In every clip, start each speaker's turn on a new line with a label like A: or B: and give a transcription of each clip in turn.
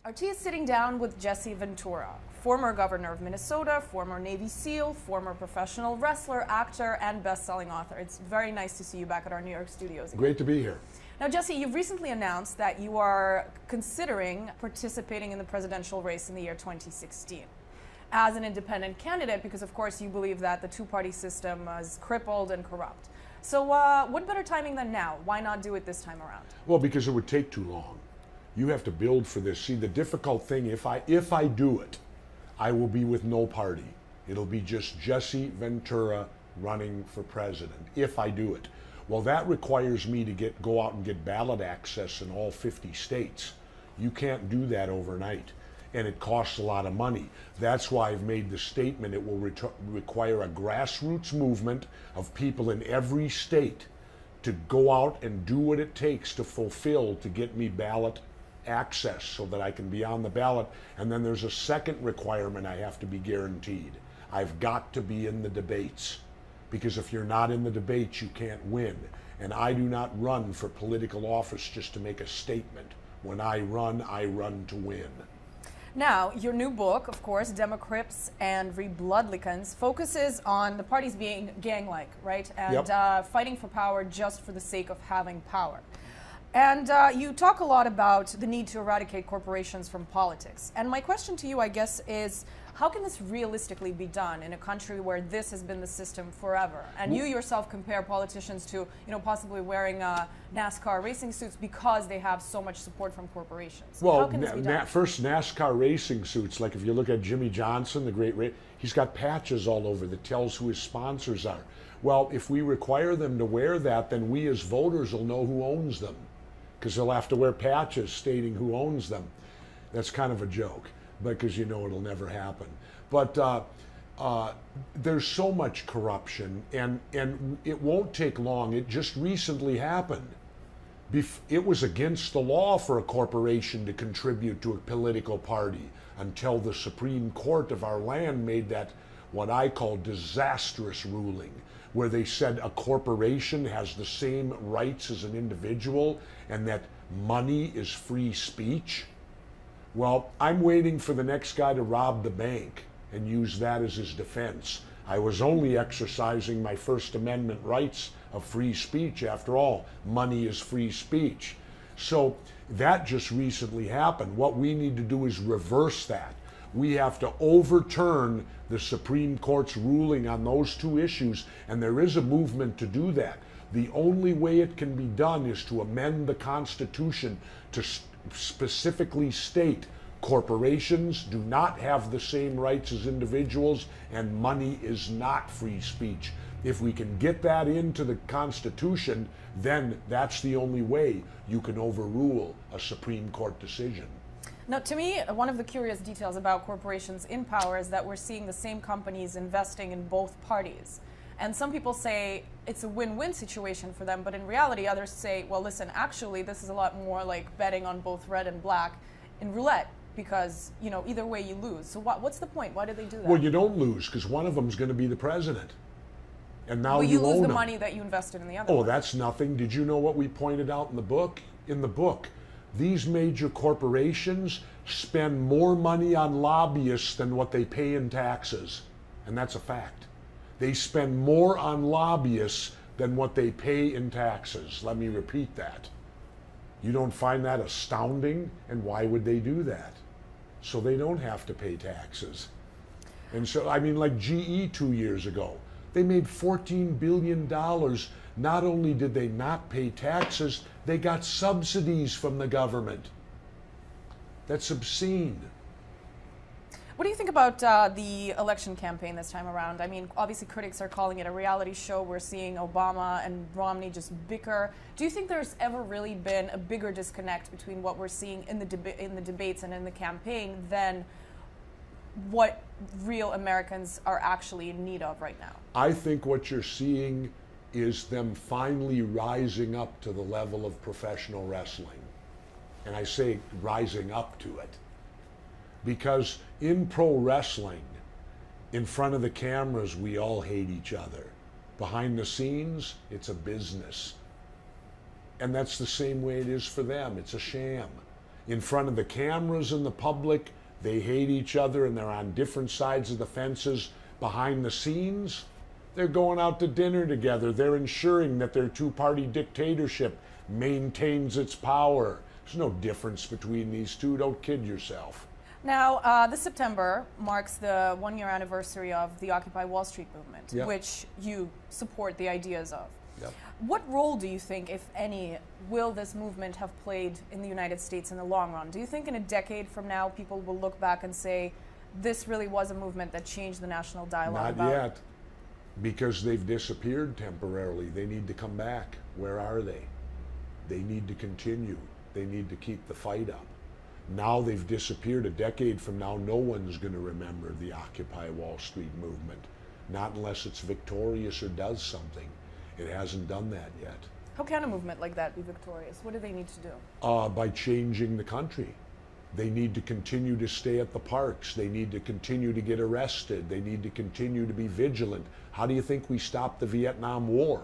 A: RT is sitting down with Jesse Ventura, former governor of Minnesota, former Navy SEAL, former professional wrestler, actor, and best-selling author. It's very nice to see you back at our New York studios again.
B: Great to be here.
A: Now, Jesse, you've recently announced that you are considering participating in the presidential race in the year 2016 as an independent candidate because, of course, you believe that the two-party system is crippled and corrupt. So what better timing than now? Why not do it this time around?
B: Well, because it would take too long. You have to build for this. See, the difficult thing, if I do it, I will be with no party. It'll be just Jesse Ventura running for president, if I do it. Well, that requires me to go out and get ballot access in all 50 states. You can't do that overnight, and it costs a lot of money. That's why I've made the statement it will require a grassroots movement of people in every state to go out and do what it takes to get me ballot access so that I can be on the ballot. And then there's a second requirement I have to be guaranteed. I've got to be in the debates, because if you're not in the debates, you can't win. And I do not run for political office just to make a statement. When I run to win.
A: Now, your new book, of course, Democrats and Republicans, focuses on the parties being gang-like, right? And fighting for power just for the sake of having power. And you talk a lot about the need to eradicate corporations from politics. And my question to you, I guess, is how can this realistically be done in a country where this has been the system forever? And you yourself compare politicians to, possibly wearing NASCAR racing suits because they have so much support from corporations.
B: Well,
A: how can this be done?
B: First, NASCAR racing suits, like if you look at Jimmy Johnson, the great race, he's got patches all over that tells who his sponsors are. Well, if we require them to wear that, then we as voters will know who owns them, because they'll have to wear patches stating who owns them. That's kind of a joke, because it'll never happen. But there's so much corruption, and it won't take long. It just recently happened. It was against the law for a corporation to contribute to a political party until the Supreme Court of our land made that what I call disastrous ruling, where they said a corporation has the same rights as an individual and that money is free speech. Well, I'm waiting for the next guy to rob the bank and use that as his defense. I was only exercising my First Amendment rights of free speech. After all, money is free speech. So that just recently happened. What we need to do is reverse that. We have to overturn the Supreme Court's ruling on those two issues, and there is a movement to do that. The only way it can be done is to amend the Constitution to specifically state corporations do not have the same rights as individuals, and money is not free speech. If we can get that into the Constitution, then that's the only way you can overrule a Supreme Court decision.
A: Now, to me, one of the curious details about corporations in power is that we're seeing the same companies investing in both parties. And some people say it's a win-win situation for them, but in reality, others say, well, listen, actually, this is a lot more like betting on both red and black in roulette, because, either way you lose. So what's the point? Why do they do that?
B: Well, you don't lose, because one of them is going to be the president. And now
A: you lose
B: own
A: the
B: them.
A: Money that you invested in the other
B: Oh,
A: one.
B: That's nothing. Did you know what we pointed out in the book? In the book, these major corporations spend more money on lobbyists than what they pay in taxes. And that's a fact. They spend more on lobbyists than what they pay in taxes. Let me repeat that. You don't find that astounding? And why would they do that? So they don't have to pay taxes. And so, like GE 2 years ago, they made $14 billion. Not only did they not pay taxes, they got subsidies from the government. That's obscene.
A: What do you think about the election campaign this time around? Obviously critics are calling it a reality show. We're seeing Obama and Romney just bicker. Do you think there's ever really been a bigger disconnect between what we're seeing in the debates and in the campaign than what real Americans are actually in need of right now?
B: I think what you're seeing is them finally rising up to the level of professional wrestling. And I say rising up to it, because in pro wrestling, in front of the cameras, we all hate each other. Behind the scenes, it's a business. And that's the same way it is for them. It's a sham. In front of the cameras and the public, they hate each other and they're on different sides of the fences. Behind the scenes, they're going out to dinner together. They're ensuring that their two-party dictatorship maintains its power. There's no difference between these two. Don't kid yourself.
A: Now, this September marks the one-year anniversary of the Occupy Wall Street movement,
B: Yep.
A: which you support the ideas of.
B: Yep.
A: What role do you think, if any, will this movement have played in the United States in the long run? Do you think in a decade from now people will look back and say, this really was a movement that changed the national dialogue?
B: Not yet, because they've disappeared temporarily. They need to come back. Where are they? They need to continue. They need to keep the fight up. Now they've disappeared. A decade from now, no one's going to remember the Occupy Wall Street movement, not unless it's victorious or does something. It hasn't done that yet.
A: How can a movement like that be victorious? What do they need to do?
B: By changing the country. They need to continue to stay at the parks. They need to continue to get arrested. They need to continue to be vigilant. How do you think we stopped the Vietnam War?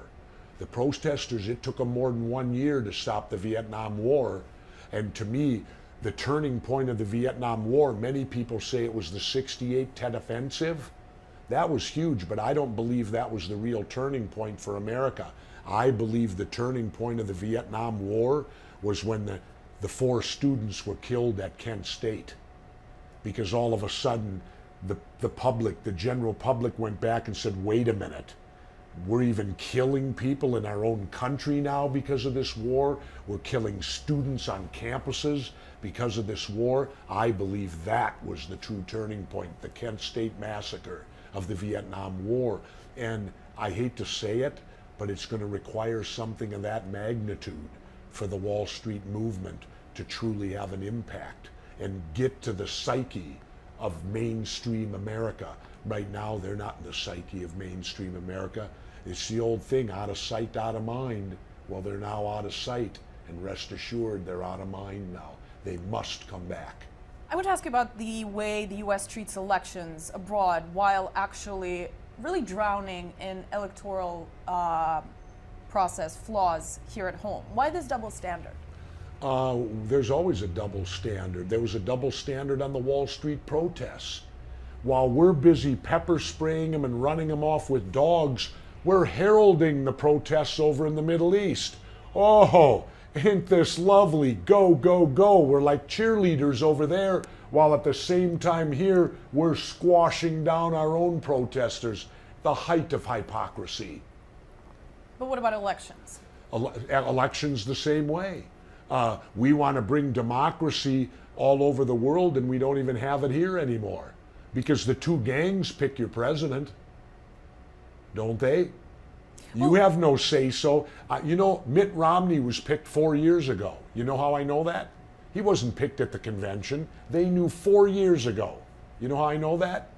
B: The protesters, it took them more than 1 year to stop the Vietnam War. And to me, the turning point of the Vietnam War, many people say it was the '68 Tet Offensive. That was huge, but I don't believe that was the real turning point for America. I believe the turning point of the Vietnam War was when the 4 students were killed at Kent State. Because all of a sudden, the public, the general public went back and said, wait a minute, we're even killing people in our own country now because of this war. We're killing students on campuses because of this war. I believe that was the true turning point, the Kent State massacre of the Vietnam War. And I hate to say it, but it's going to require something of that magnitude for the Wall Street movement to truly have an impact and get to the psyche of mainstream America. Right now, they're not in the psyche of mainstream America. It's the old thing, out of sight, out of mind. Well, they're now out of sight, and rest assured, they're out of mind now. They must come back.
A: I would ask you about the way the U.S. treats elections abroad while actually really drowning in electoral process flaws here at home. Why this double standard?
B: There's always a double standard. There was a double standard on the Wall Street protests. While we're busy pepper spraying them and running them off with dogs, we're heralding the protests over in the Middle East. Oh, ain't this lovely? Go, go, go. We're like cheerleaders over there, while at the same time here, we're squashing down our own protesters. The height of hypocrisy.
A: But what about elections?
B: Elections the same way. We want to bring democracy all over the world, and we don't even have it here anymore. Because the 2 gangs pick your president, don't they? You have no say-so. You know, Mitt Romney was picked 4 years ago. You know how I know that? He wasn't picked at the convention. They knew 4 years ago. You know how I know that?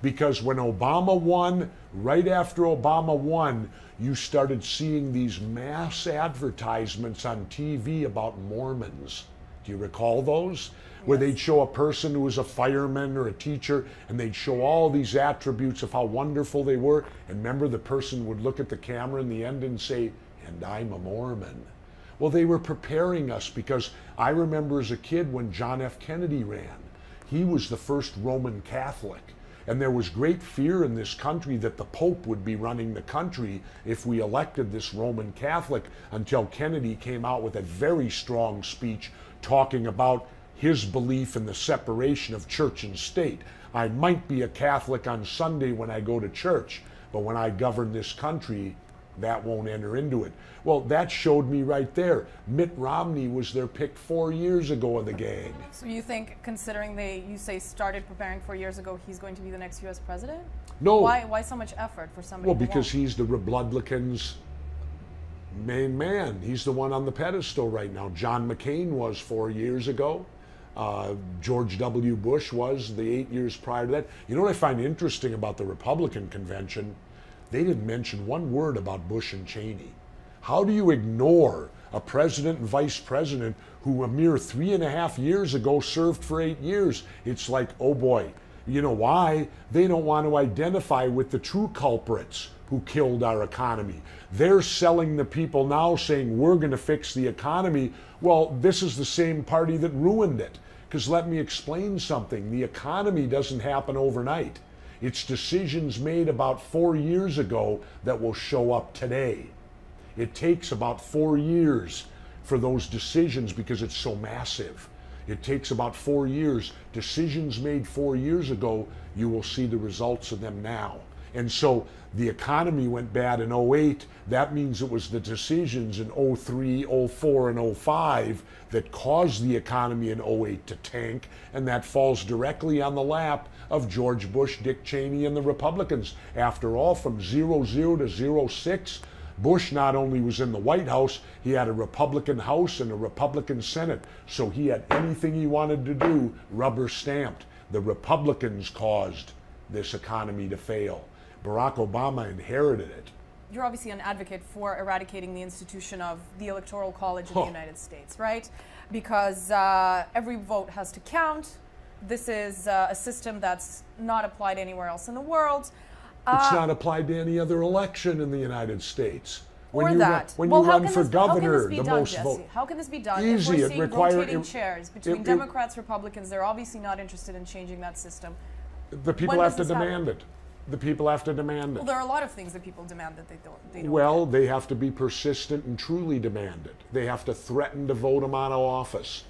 B: Because when Obama won, right after Obama won, you started seeing these mass advertisements on TV about Mormons. Do you recall those? Where they'd show a person who was a fireman or a teacher, and they'd show all these attributes of how wonderful they were. And remember, the person would look at the camera in the end and say, and I'm a Mormon. Well, they were preparing us, because I remember as a kid when John F. Kennedy ran, he was the first Roman Catholic. And there was great fear in this country that the Pope would be running the country if we elected this Roman Catholic, until Kennedy came out with a very strong speech talking about his belief in the separation of church and state. I might be a Catholic on Sunday when I go to church, but when I govern this country, that won't enter into it. Well, that showed me right there. Mitt Romney was their pick 4 years ago of the gang.
A: So you think, considering you say started preparing 4 years ago, he's going to be the next U.S. president?
B: No.
A: Why so much effort for somebody?
B: Well, because he's the Republicans' main man. He's the one on the pedestal right now. John McCain was 4 years ago. George W. Bush was the 8 years prior to that. You know what I find interesting about the Republican convention? They didn't mention one word about Bush and Cheney. How do you ignore a president and vice president who a mere 3.5 years ago served for 8 years? It's like, oh boy. You know why? They don't want to identify with the true culprits. who killed our economy. They're selling the people now saying we're going to fix the economy. Well, this is the same party that ruined it. Because let me explain something. The economy doesn't happen overnight. It's decisions made about 4 years ago that will show up today. It takes about 4 years for those decisions because it's so massive. It takes about 4 years. Decisions made 4 years ago, you will see the results of them now. And so the economy went bad in '08. That means it was the decisions in '03, '04, and '05 that caused the economy in '08 to tank. And that falls directly on the lap of George Bush, Dick Cheney, and the Republicans. After all, from 00 to 06, Bush not only was in the White House, he had a Republican House and a Republican Senate. So he had anything he wanted to do rubber stamped. The Republicans caused this economy to fail. Barack Obama inherited it.
A: You're obviously an advocate for eradicating the institution of the Electoral College in the United States, right? Because every vote has to count. This is a system that's not applied anywhere else in the world.
B: It's not applied to any other election in the United States.
A: When you run for governor, the most vote. How can this be done?
B: Easy.
A: If we're seeing rotating chairs between Democrats, Republicans, they're obviously not interested in changing that system.
B: The people have to demand it. The people have to demand it.
A: Well, there are a lot of things that people demand that they don't.
B: Well, they have to be persistent and truly demand it. They have to threaten to vote them out of office.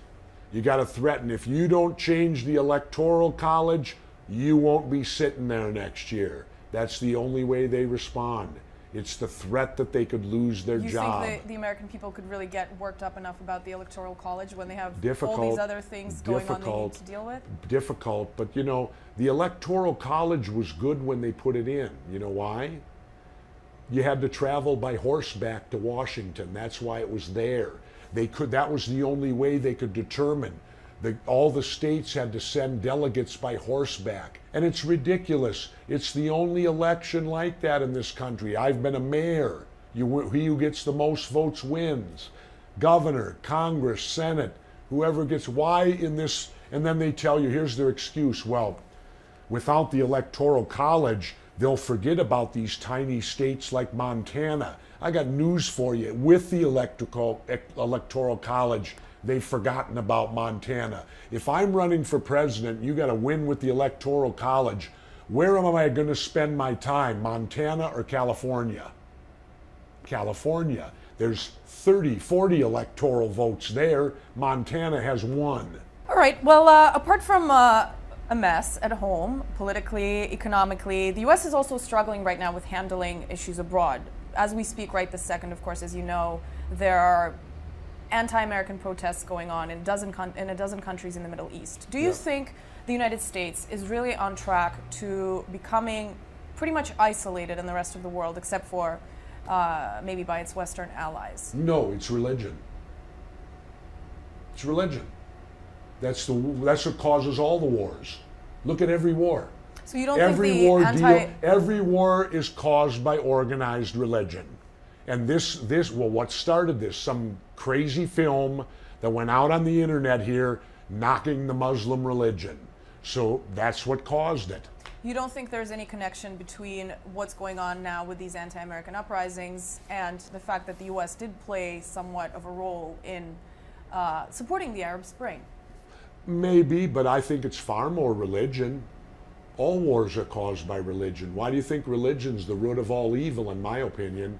B: You got to threaten. If you don't change the Electoral College, you won't be sitting there next year. That's the only way they respond. It's the threat that they could lose their job.
A: You think the American people could really get worked up enough about the Electoral College when they have all these other things going on they need to deal with?
B: Difficult, but you know, the Electoral College was good when they put it in. You know why? You had to travel by horseback to Washington. That's why it was there. That was the only way they could determine. All the states had to send delegates by horseback. And it's ridiculous. It's the only election like that in this country. I've been a mayor. He who gets the most votes wins. Governor, Congress, Senate, whoever gets, why in this? And then they tell you, here's their excuse. Well, without the Electoral College, they'll forget about these tiny states like Montana. I got news for you. With the Electoral College, they've forgotten about Montana. If I'm running for president, you got to win with the Electoral College. Where am I going to spend my time, Montana or California? California. There's 30, 40 electoral votes there. Montana has 1.
A: All right. Well, apart from a mess at home, politically, economically, the U.S. is also struggling right now with handling issues abroad. As we speak right this second, of course, as you know, there are anti-American protests going on in a dozen countries in the Middle East. Do you think the United States is really on track to becoming pretty much isolated in the rest of the world, except for maybe by its Western allies?
B: No, it's religion. It's religion. That's what causes all the wars. Look at every war.
A: So you don't think
B: every war is caused by organized religion. And what started this? Some crazy film that went out on the internet here, knocking the Muslim religion. So that's what caused it.
A: You don't think there's any connection between what's going on now with these anti-American uprisings and the fact that the U.S. did play somewhat of a role in supporting the Arab Spring?
B: Maybe, but I think it's far more religion. All wars are caused by religion. Why do you think religion's the root of all evil, in my opinion?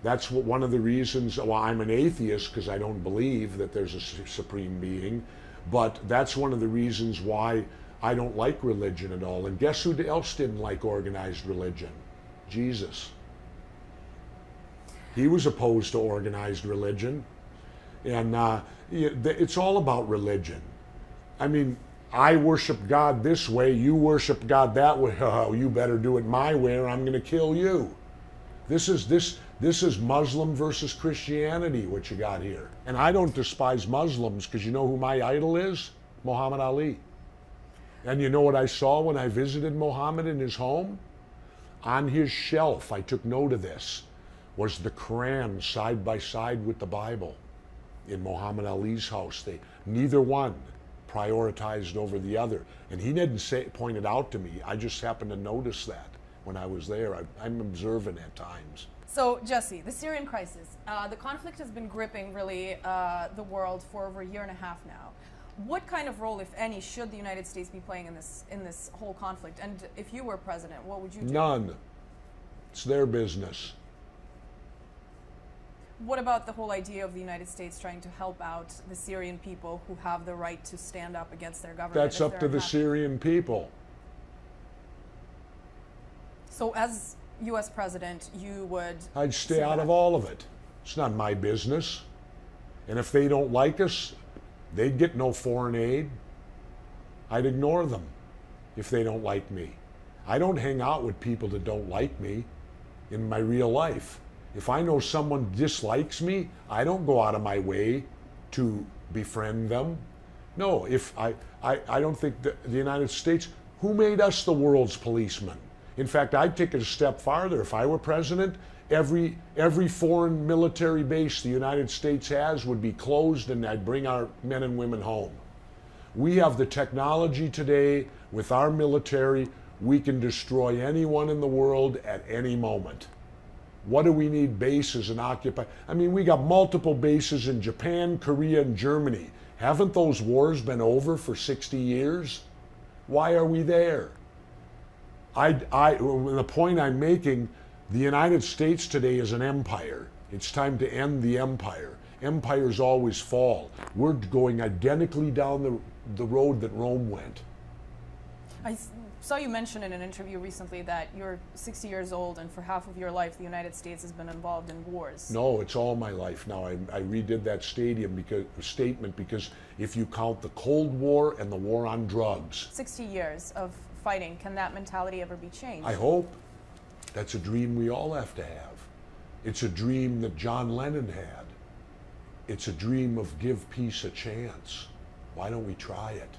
B: That's one of the reasons. Well, I'm an atheist because I don't believe that there's a supreme being, but that's one of the reasons why I don't like religion at all. And guess who else didn't like organized religion? Jesus. He was opposed to organized religion. And it's all about religion. I mean, I worship God this way, you worship God that way. Oh, you better do it my way or I'm going to kill you. This is Muslim versus Christianity, what you got here. And I don't despise Muslims because you know who my idol is? Muhammad Ali. And you know what I saw when I visited Muhammad in his home? On his shelf, I took note of this, was the Quran side by side with the Bible in Muhammad Ali's house. Neither one prioritized over the other. And he didn't point it out to me. I just happened to notice that. when I was there. I'm observant at times.
A: So, Jesse, the Syrian crisis, the conflict has been gripping really the world for over a year and a half now. What kind of role, if any, should the United States be playing in this whole conflict? And if you were president, what would you do?
B: None. It's their business.
A: What about the whole idea of the United States trying to help out the Syrian people who have the right to stand up against their government?
B: That's up to the Syrian people.
A: So as U.S. president, you would...
B: I'd stay out of all of it. It's not my business. And if they don't like us, they'd get no foreign aid. I'd ignore them if they don't like me. I don't hang out with people that don't like me in my real life. If I know someone dislikes me, I don't go out of my way to befriend them. No, if I don't think the United States, who made us the world's policeman? In fact, I'd take it a step farther. If I were president, every foreign military base the United States has would be closed, and I'd bring our men and women home. We have the technology today with our military. We can destroy anyone in the world at any moment. What do we need bases and occupy? I mean, we got multiple bases in Japan, Korea, and Germany. Haven't those wars been over for 60 years? Why are we there? The point I'm making, the United States today is an empire. It's time to end the empire. Empires always fall. We're going identically down the road that Rome went.
A: I saw you mention in an interview recently that you're 60 years old, and for half of your life the United States has been involved in wars.
B: No, it's all my life now. I redid that statement because if you count the Cold War and the war on drugs.
A: 60 years of fighting, can that mentality ever be changed?
B: I hope. That's a dream we all have to have. It's a dream that John Lennon had. It's a dream of give peace a chance. Why don't we try it?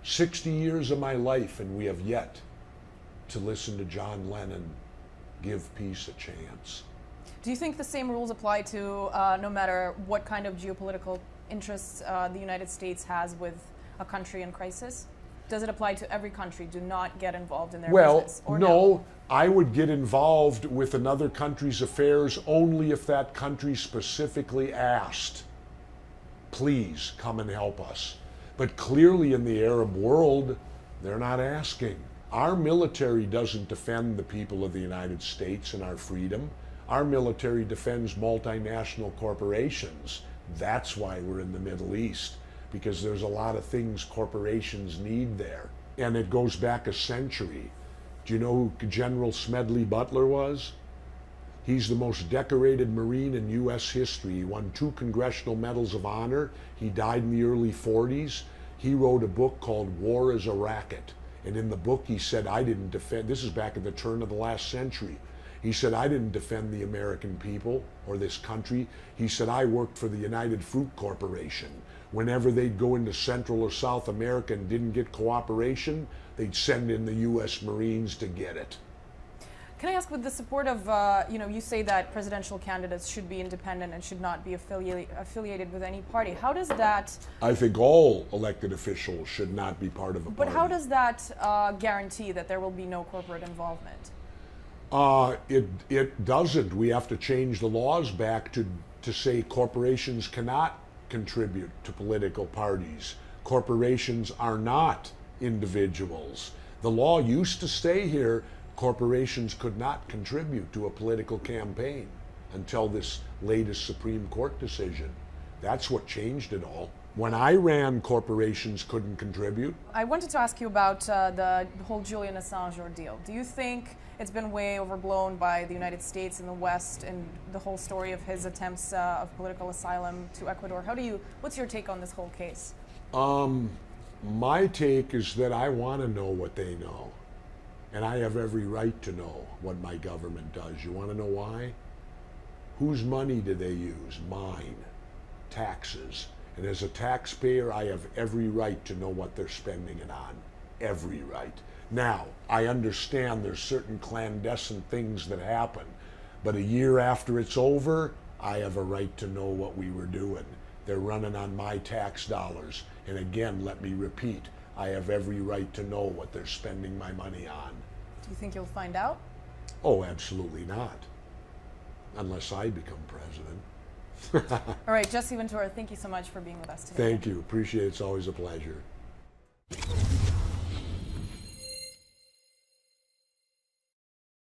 B: 60 years of my life, and we have yet to listen to John Lennon give peace a chance.
A: Do you think the same rules apply to no matter what kind of geopolitical interests the United States has with a country in crisis? Does it apply to every country? Do not get involved in their business? Or
B: no, I would get involved with another country's affairs only if that country specifically asked, please come and help us. But clearly in the Arab world, they're not asking. Our military doesn't defend the people of the United States and our freedom. Our military defends multinational corporations. That's why we're in the Middle East, because there's a lot of things corporations need there. And it goes back a century. Do you know who General Smedley Butler was? He's the most decorated Marine in U.S. history. He won 2 Congressional Medals of Honor. He died in the early 40s. He wrote a book called War is a Racket. And in the book he said, I didn't defend, this is back at the turn of the last century. He said, I didn't defend the American people or this country. He said, I worked for the United Fruit Corporation. Whenever they'd go into Central or South America and didn't get cooperation, they'd send in the U.S. Marines to get it.
A: Can I ask, with the support of, you say that presidential candidates should be independent and should not be affiliated with any party. How does that...
B: I think all elected officials should not be part of a party.
A: But how does that guarantee that there will be no corporate involvement?
B: It doesn't. We have to change the laws back to say corporations cannot contribute to political parties. Corporations are not individuals. The law used to stay here. Corporations could not contribute to a political campaign until this latest Supreme Court decision. That's what changed it all. When I ran, corporations couldn't contribute. I
A: wanted to ask you about the whole Julian Assange ordeal. Do you think it's been way overblown by the United States and the West and the whole story of his attempts of political asylum to Ecuador? What's your take on this whole case?
B: My take is that I want to know what they know. And I have every right to know what my government does. You want to know why? Whose money do they use? Mine. Taxes. And as a taxpayer, I have every right to know what they're spending it on. Every right. Now, I understand there's certain clandestine things that happen, but a year after it's over, I have a right to know what we were doing. They're running on my tax dollars. And again, let me repeat, I have every right to know what they're spending my money on.
A: Do you think you'll find out?
B: Oh, absolutely not. Unless I become president.
A: All right, Jesse Ventura, thank you so much for being with us today.
B: Thank you. Appreciate it. It's always a pleasure.